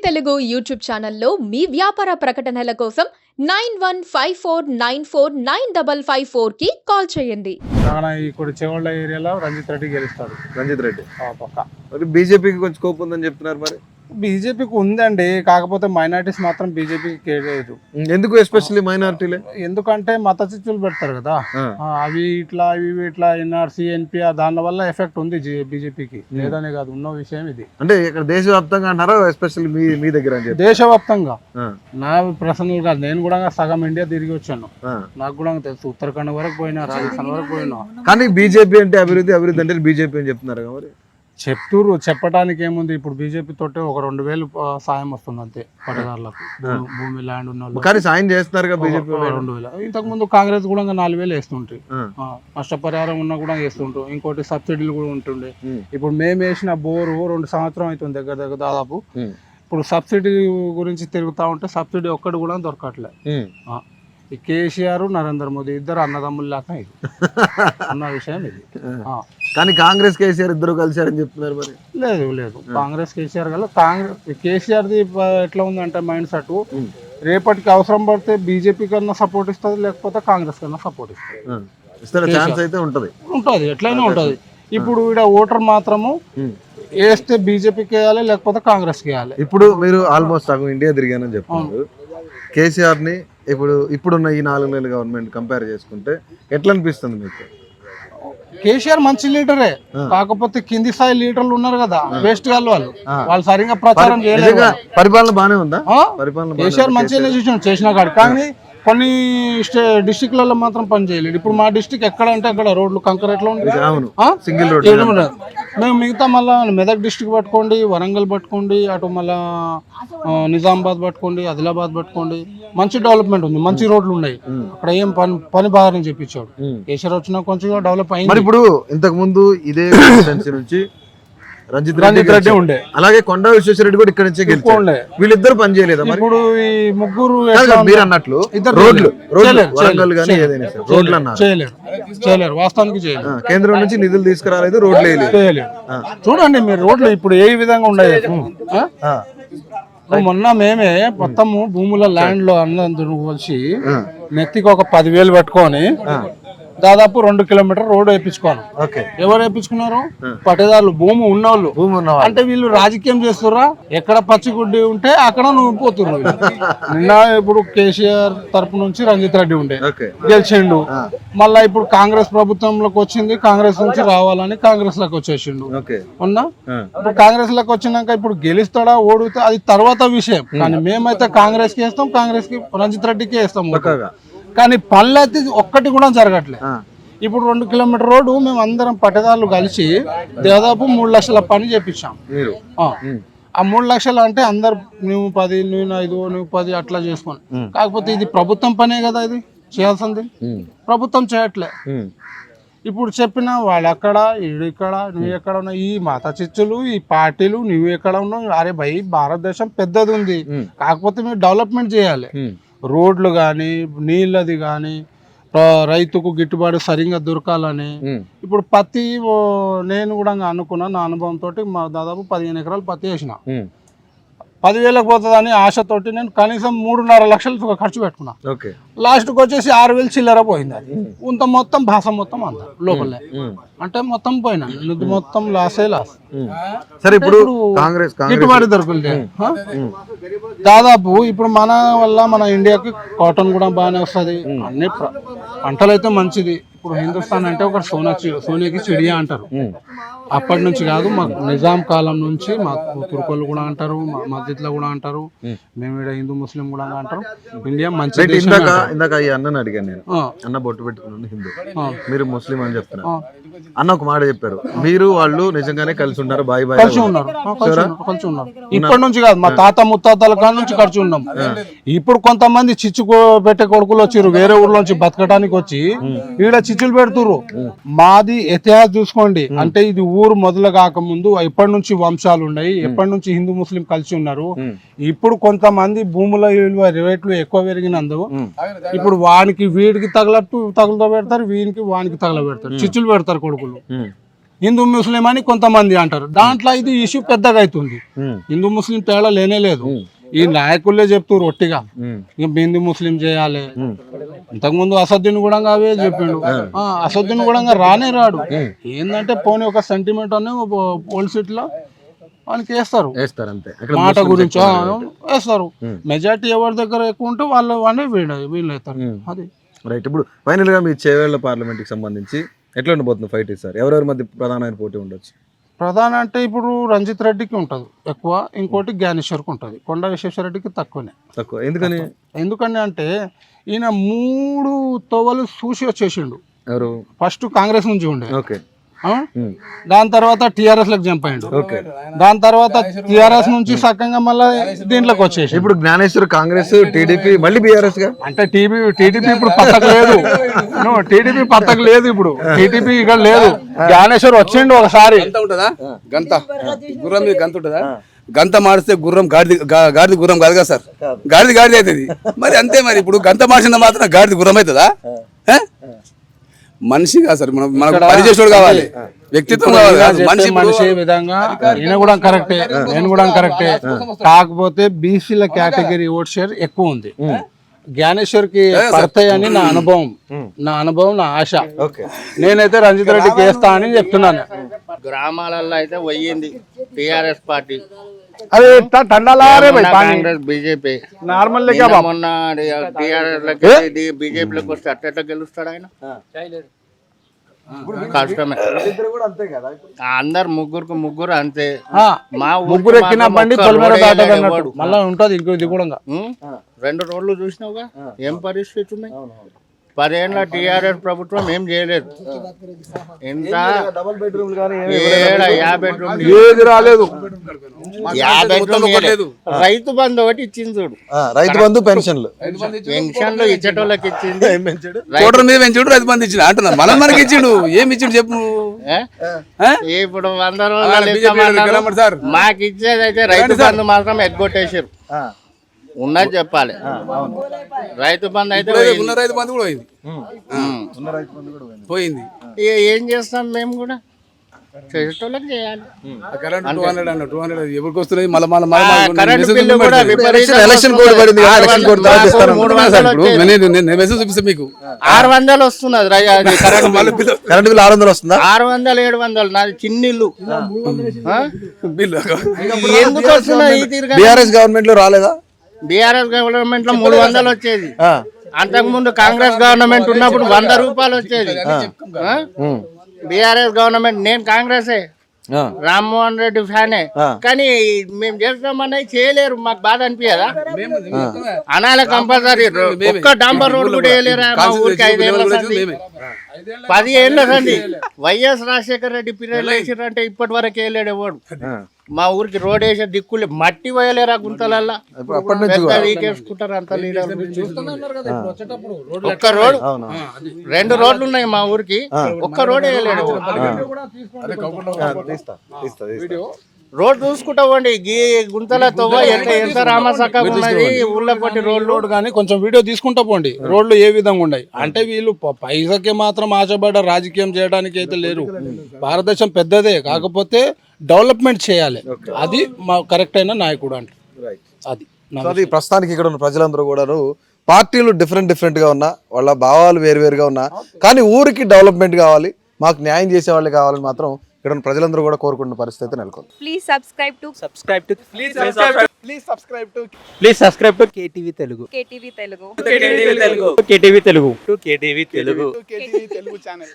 Telugu YouTube ఛానల్లో మీ వ్యాపార ప్రకటనల కోసం 9154949554 కి కాల్ చేయండి. ఇక్కడ చెవళ్ళ ఏరియాలో రంజిత్ రెడ్డి గెలుస్తాడు. రంజిత్ రెడ్డి పక్క. మరి బీజేపీకి కొంచెం స్కోప్ ఉందని చెప్తున్నారు. మరి బీజేపీకి ఉందండి, కాకపోతే మైనారిటీస్ మాత్రం బీజేపీకి కేలేదు. ఎందుకు ఎస్పెషల్లీ మైనారిటీలే? ఎందుకంటే మత చిచ్చులు పెడతారు కదా, అవి ఇట్లా ఇవి ఇట్లా ఎన్ఆర్సీ ఎన్పిఆర్ దాని వల్ల ఎఫెక్ట్ ఉంది బీజేపీకి, లేదనే కాదు, ఉన్న విషయం ఇది. అంటే ఇక్కడ దేశవ్యాప్తంగా అంటారా ఎస్పెషల్లీ మీ దగ్గర? దేశవ్యాప్తంగా నా పర్సనల్ గా నేను కూడా సగం ఇండియా తిరిగి వచ్చాను, నాకు కూడా తెలుసు. ఉత్తరాఖండ్ వరకు పోయినా, రాజస్థాన్ వరకు పోయినా. కానీ బీజేపీ అంటే అభివృద్ధి అంటే బీజేపీ అని చెప్తున్నారు మరి. చెప్పడానికి ఏముంది, ఇప్పుడు బీజేపీ తోటే ఒక 2000 సాయం వస్తుంది అంతే పట్టదారులకు, భూమి ల్యాండ్ ఉన్న వాళ్ళు. కానీ సాయం చేస్తున్నారు బీజేపీ 2000. ఇంతకు ముందు కాంగ్రెస్ కూడా 4000 వేస్తుంటాయి, నష్టపరిహారం ఉన్నా కూడా వేస్తుంటారు. ఇంకోటి సబ్సిడీలు కూడా ఉంటుండే. ఇప్పుడు మేము వేసిన బోరు 2 సంవత్సరం అవుతుంది దగ్గర దాదాపు. ఇప్పుడు సబ్సిడీ గురించి తిరుగుతా ఉంటే సబ్సిడీ ఒక్కటి కూడా దొరకట్లే. ఈ కేసీఆర్ నరేంద్ర మోదీ ఇద్దరు అన్నదమ్ములు లాగా అన్న విషయం ఇది. కానీ కాంగ్రెస్ కేసీఆర్ ఇద్దరు కలిసారని చెప్తున్నారు మరి. లేదు కాంగ్రెస్ కేసీఆర్ కల కేసీఆర్ది ఎట్లా ఉందంటే మైండ్ సెట్, రేపటికి అవసరం పడితే బీజేపీ కన్నా సపోర్ట్ ఇస్తుంది, లేకపోతే కాంగ్రెస్ కన్నా సపోర్ట్ ఇస్తుంది. ఛాన్స్ అయితే ఉంటుంది, ఎట్లయినా ఉంటుంది. ఇప్పుడు ఇక్కడ ఓటర్ మాత్రము వేస్తే బీజేపీకి వేయాలి, లేకపోతే కాంగ్రెస్కి వేయాలి. ఇప్పుడు మీరు ఆల్మోస్ట్ సగం ఇండియా తిరిగానని చెప్తున్నారు. కేసీఆర్ని ఇప్పుడున్న ఈ 4 నెలల గవర్నమెంట్ కంపేర్ చేసుకుంటే ఎట్లా అనిపిస్తుంది మీకు? కేసీఆర్ మంచి లీడరే, కాకపోతే కింది స్థాయి లీడర్లు ఉన్నారు కదా, వేస్ట్ వాళ్ళు సరిగ్గా ప్రచారం చేయలేదు. పరిపాలన బానే ఉందా? కేసీఆర్ మంచిగానే చేసిన కాదు, కానీ కొన్ని డిస్టిక్లలో మాత్రం పని చేయలేదు. ఇప్పుడు మా డిస్టిక్ ఎక్కడ అంటే అక్కడ రోడ్లు కంకర ఎట్లా ఉంది, సింగిల్ రోడ్. మేము మిగతా మళ్ళీ మెదక్ డిస్టిక్ పట్టుకోండి, వరంగల్ పట్టుకోండి, అటు మళ్ళా నిజామాబాద్ పట్టుకోండి, ఆదిలాబాద్ పట్టుకోండి, మంచి డెవలప్మెంట్ ఉంది, మంచి రోడ్లు ఉన్నాయి. అక్కడ ఏం పని బాగా చెప్పించాడు. కేసీఆర్ వచ్చినా కొంచెం డెవలప్ అయింది. ఇప్పుడు ఇంతకు ముందు ఇదే నుంచి రంజిత్ రెడ్డి ఉండే, అలాగే కొండ విశ్వేశ్వరరెడ్డి కూడా ఇక్కడ నుంచే గెలిచాడు. వీళ్ళిద్దరు పని చేయలేదు. ఇప్పుడు ఈ ముగ్గురు మీరు అన్నట్లు రోడ్లు వరంగల్ గానీ ఏదైనా రోడ్లు అన్నారు చేయలేరు, వాస్తవానికి చేయలేరు. కేంద్రం నుంచి నిధులు తీసుకురాలేదు, రోడ్లు వేయలేదు. చూడండి మీరు రోడ్లు ఇప్పుడు ఏ విధంగా ఉన్నాయి. మొన్న మేమే మొత్తము భూముల ల్యాండ్ లో అందరూ కలిసి నెత్తికి ఒక 10,000 పట్టుకొని దాదాపు 2 కిలోమీటర్ రోడ్ వేయించుకోవాలి. ఎవరు వేయించుకున్నారు? పట్టేదారులు, భూమి ఉన్నవాళ్ళు. అంటే వీళ్ళు రాజకీయం చేస్తుర్రా? ఎక్కడ పచ్చిగుడ్డి ఉంటే అక్కడ నువ్వు పోతున్నారు. నిన్న ఇప్పుడు కేసీఆర్ తరపు నుంచి రంజిత్ రెడ్డి ఉండే గెలిచిండు, మళ్ళా ఇప్పుడు కాంగ్రెస్ ప్రభుత్వంలోకి వచ్చింది, కాంగ్రెస్ నుంచి రావాలని కాంగ్రెస్ లోకి వచ్చేసిండు. ఉన్నా ఇప్పుడు కాంగ్రెస్ లోకి వచ్చినాక ఇప్పుడు గెలుస్తాడా ఓడుతా అది తర్వాత విషయం. కానీ మేమైతే కాంగ్రెస్ కి వేస్తాం, కాంగ్రెస్ కి రంజిత్ రెడ్డికి వేస్తాం. కానీ పనులు అయితే ఒక్కటి కూడా జరగట్లేదు. ఇప్పుడు 2 కిలోమీటర్ రోడ్డు మేము అందరం పట్టదారులు కలిసి దాదాపు 3 లక్షల పని చేపించాం. ఆ 3 లక్షలు అంటే అందరు నువ్వు 10, నువ్వు 5, నువ్వు 10 అట్లా చేసుకోండి. కాకపోతే ఇది ప్రభుత్వం పనే కదా, ఇది చేయాల్సింది. ప్రభుత్వం చేయట్లే. ఇప్పుడు చెప్పిన వాళ్ళు అక్కడ, ఈడు ఇక్కడ, నువ్వు ఎక్కడ ఉన్నావు, ఈ మత చిచ్చులు, ఈ పార్టీలు, నువ్వు ఎక్కడ ఉన్నావు. అరే భయ్, భారతదేశం పెద్దది ఉంది, కాకపోతే మీరు డెవలప్మెంట్ చేయాలి. రోడ్లు కానీ, నీళ్ళది కానీ, రైతుకు గిట్టుబాటు సరిగ్గా దొరకాలని. ఇప్పుడు పత్తి నేను కూడా అనుకున్నా, నా అనుభవంతో దాదాపు 15 ఎకరాలు పత్తి వేసిన. 10,000కి పోతుందని ఆశతోటి నేను కనీసం 3.5 లక్షలు ఖర్చు పెట్టుకున్నా. లాస్ట్కి వచ్చేసి 6,000 చిల్లర పోయింది. అది ఇంత మొత్తం భాష మొత్తం అంత లోపలే, అంటే మొత్తం పోయినా మొత్తం లాస్. సరే ఇప్పుడు గిట్టుబాటు దొరకలేదు దాదాపు. ఇప్పుడు మన వల్ల మన ఇండియాకి కాటన్ కూడా బాగానే వస్తుంది, అన్ని పంటలు అయితే మంచిది. ఇప్పుడు హిందుస్థాన్ అంటే ఒక సోనియాకి చిడియా అంటారు. అప్పటి నుంచి కాదు, మాకు నిజాం కాలం నుంచి మాకు తుర్కోళ్ళు కూడా అంటారు, మస్జిద్లో కూడా అంటారు, మేము ఇక్కడ హిందూ ముస్లిం కూడా అంటారు. ఇండియా మంచి. ఇందాక ఈ అన్నని అడిగాను నేను, అన్న బొట్టు పెట్టుకున్నాను హిందూ, మీరు ముస్లిం అని చెప్తున్నారు. అన్న ఒక మాట చెప్పారు, మీరు వాళ్ళు నిజంగానే కలిసి ఉన్నారు, బాయ్ బాయ్ కలిసి ఉన్నారు. ఇప్పటి నుంచి కాదు, మా తాత ముత్తాతల కాడ నుంచి కలిసి ఉన్నాం. ఇప్పుడు కొంతమంది చిచ్చు పెట్టే కొడుకులు వచ్చారు వేరే ఊర్లోంచి బతకడానికి వచ్చి ఈడ చిచ్చులు పెడుతురు. మాది ఇతిహాస్ చూసుకోండి, అంటే ఇది ఊరు మొదలు కాకముందు ఎప్పటి నుంచి వంశాలు ఉన్నాయి, ఎప్పటి నుంచి హిందూ ముస్లిం కలిసి ఉన్నారు. ఇప్పుడు కొంతమంది భూముల రేట్లు ఎక్కువ పెరిగినందు ఇప్పుడు వానికి వీడికి తగులుతో పెడతారు, వీనికి వానికి తగల పెడతారు, చిచ్చులు పెడతారు కొడుకులు. హిందూ ముస్లిం అని కొంతమంది అంటారు. దాంట్లో ఇది ఇష్యూ పెద్దగా అవుతుంది. హిందూ ముస్లిం తేడా లేనే లేదు. ఈ నాయకులే చెప్తారు ఒట్టిగా ఇంకా హిందూ ముస్లిం చేయాలి. ఇంతకుముందు అసదుద్దీన్ కూడా అవే చెప్పిండు. అసదుద్దీన్ కూడా రానే రాడు. ఏంటంటే పోనీ ఒక సెంటిమెంట్ అని పోల్ సీట్ లో వాళ్ళకి వేస్తారు అంతే, మాట గురించి వేస్తారు. మెజార్టీ ఎవరి దగ్గర ఎక్కువ ఉంటే వాళ్ళే వీళ్ళు అవుతారు. అది రైట్. ఇప్పుడు ఫైనల్ గా మీ చేవేళ్ల పార్లమెంట్ కి సంబంధించి ఎట్లా ఉండబోతుంది ఫైట్ సార్? ఎవరెవరి మధ్య ప్రధానమైన పోటీ ఉండొచ్చు? ప్రధాన అంటే ఇప్పుడు రంజిత్ రెడ్డికి ఉంటుంది ఎక్కువ, ఇంకోటి జ్ఞానేశ్వర్కి ఉంటుంది. కొండ విశ్వేశ్వరరెడ్డికి తక్కువ. ఎందుకని అంటే ఈయన 3 తోవలు చూసి వచ్చేసిండు. ఎవరు? ఫస్ట్ కాంగ్రెస్ నుంచి ఉండే, ఓకే, దాని తర్వాత టిఆర్ఎస్ లకు జంప్ అయ్యిండు. దాని తర్వాత టిఆర్ఎస్ నుంచి సక్కంగా మళ్ళీ దీంట్లోకి వచ్చేసి ఇప్పుడు జ్ఞానేశ్వర్ కాంగ్రెస్, టీడీపీ, మళ్ళీ బీఆర్ఎస్ గా. అంటే టీడీపీ ఇప్పుడు పత్తకు లేదు. టీడీపీ పత్తకు లేదు. ఇప్పుడు టీడీపీ ఇక్కడ లేదు. జ్ఞానేశ్వర్ వచ్చిండు ఒకసారి. గంత గుర్రం మీద గంత ఉంటుందా? గంత మాడిస్తే గుర్రం గాడిది గుర్రం కాదు కదా సార్, గాడిది అవుతుంది. మరి అంతే. మరి ఇప్పుడు గంత మార్చిన మాత్రం గాడిది గుర్రం అవుతుందా? మనిషి కాదు సార్, మనకు పనిచేసేవాడు కావాలి, వ్యక్తిత్వం కావాలి. మనిషి విధంగా ఈయన కూడా కరెక్టే, నేను కూడా కరెక్టే. కాకపోతే బీసీల కేటగిరీ ఓట్ షేర్ ఎక్కువ ఉంది. జ్ఞానేశ్వర్ కి పడతాయని నా అనుభవం, నా ఆశ. నేనైతే రంజిత్ రెడ్డికి వేస్తా అని చెప్తున్నాను. గ్రామాలలో అయితే పోయింది టిఆర్ఎస్ పార్టీ, అది కాంగ్రెస్, బీజేపీ. నార్మల్ మొన్న టిఆర్ఎస్ బీజేపీలోకి వస్తే అట్లా గెలుస్తాడు ఆయన? కష్టమే. అందరు ముగ్గురు అంతే. మా ముగ్గురు ఎక్కిన బండి మళ్ళీ ఉంటది ఇంకో ఇది కూడా. 2 రోడ్లు చూసినావుగా ఏం పరిస్థితి ఉన్నాయి. 10 ఏళ్ళ టిఆర్ఎస్ ప్రభుత్వం ఏం చేయలేదు. ఎంత 50 బెడ్రూమ్ ఏది రాలేదు. 50 బెడ్రూమ్ రైతు బంధు ఒకటి ఇచ్చింది చూడు. రైతు బంధు పెన్షన్లు ఇచ్చేటోళ్ళకి ఇచ్చింది. కోటర్ మీద పెంచుడు రైతు బంధు ఇచ్చిండు అంటున్నా. మనకి ఇచ్చిండు, ఏమి ఇచ్చిండు చెప్పు. ఇప్పుడు 100 రోజులు మాకు ఇచ్చేది అయితే రైతు బంధు మాత్రం ఎగ్గొట్టేసారు. ఉన్నది చెప్పాలి. రైతు బంధు అయితే ఉన్న రైతు బంధు కూడా పోయింది. ఏం చేస్తాం మేము కూడా, చేసేటోళ్ళకి చేయాలి. కరెంట్ 200 ఎవరికి వస్తున్నాయి? కరెంట్ బిల్లు కూడా ఎలక్షన్ కోడ్ పడింది కదా, ఎలక్షన్ కోడ్ మెసేజ్ చూపిస్తే మీకు 600 వస్తున్నది కరెంట్ బిల్ 600 వస్తుందా? 600 700. నాది చిన్నిల్లు బిల్లు ఎందుకు వస్తున్నాయి? బీఆర్ఎస్ గవర్నమెంట్ లో రాలేదా? బీఆర్ఎస్ గవర్నమెంట్ లో 300 వచ్చేది. అంతకు ముందు కాంగ్రెస్ గవర్నమెంట్ ఉన్నప్పుడు 100 రూపాయలు వచ్చేది. బీఆర్ఎస్ గవర్నమెంట్, నేను కాంగ్రెసే, రామ్మోహన్ రెడ్డి ఫ్యానే, కానీ మేము చేస్తామన్నా చేయలేరు. మాకు బాధ అనిపించదా? అనాల కంపల్సరీ ఒక్క డాంబర్ రోడ్ కూడా వేయలేరా మా ఊరికి? 5 ఏళ్ళ సంది, 10 ఏళ్ళ సంది వైఎస్ రాజశేఖర రెడ్డి పీరియడ్ వేసిరంటే ఇప్పటి వరకు వేయలేడు ఎవడు. మా ఊరికి రోడ్ వేసే దిక్కులే, మట్టి పోయలేరా గుంతలల్లా, వీకేసుకుంటారు అంత. ఒక్క రోడ్, 2 రోడ్లు ఉన్నాయి మా ఊరికి, ఒక్క రోడ్ వేయలేడు. రోడ్ చూసుకుంటా పోండి, గుంతలతో ఎంత రామసక్క ఉన్నది ఊళ్ళో కొట్టి రోడ్లు. కానీ కొంచెం వీడియో తీసుకుంటా పోండి, రోడ్లు ఏ విధంగా ఉన్నాయి అంటే. వీళ్ళు పైసకే మాత్రం ఆశపడ్డ రాజకీయం చేయడానికి అయితే లేరు. భారతదేశం పెద్దదే, కాకపోతే డెవలప్మెంట్ చేయాలి. అది మా కరెక్ట్ అయిన నాయకుడు అంటే అది. ప్రస్తుతానికి ఇక్కడ ఉన్న ప్రజలందరూ కూడా పార్టీలు డిఫరెంట్ గా ఉన్నా, వాళ్ళ భావాలు వేరువేరుగా ఉన్నా, కానీ ఊరికి డెవలప్మెంట్ కావాలి, మాకు న్యాయం చేసే వాళ్ళు కావాలని మాత్రం ఇక్కడ ఉన్న ప్రజలందరూ కూడా కోరుకుంటున్న పరిస్థితి నెలకొంది. Please subscribe to KTV Telugu. KTV Telugu channel.